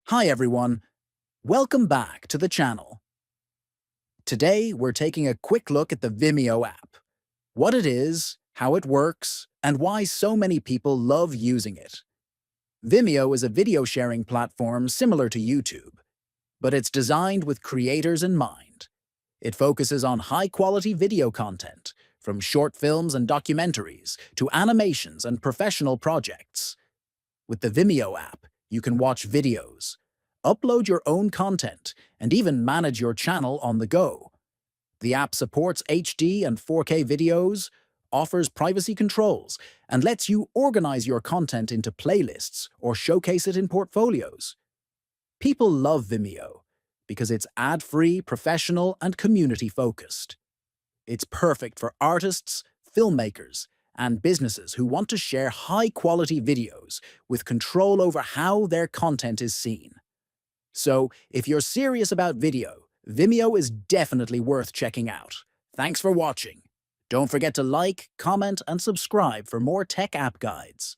Hi everyone, welcome back to the channel. Today we're taking a quick look at the Vimeo app, what it is, how it works, and why so many people love using it. Vimeo is a video sharing platform similar to YouTube, but it's designed with creators in mind. It focuses on high-quality video content, from short films and documentaries to animations and professional projects. With the Vimeo app, you can watch videos, upload your own content, and even manage your channel on the go. The app supports HD and 4K videos, offers privacy controls, and lets you organize your content into playlists or showcase it in portfolios. People love Vimeo because it's ad-free, professional, and community-focused. It's perfect for artists, filmmakers, and businesses who want to share high-quality videos with control over how their content is seen. So, if you're serious about video, Vimeo is definitely worth checking out. Thanks for watching. Don't forget to like, comment, and subscribe for more tech app guides.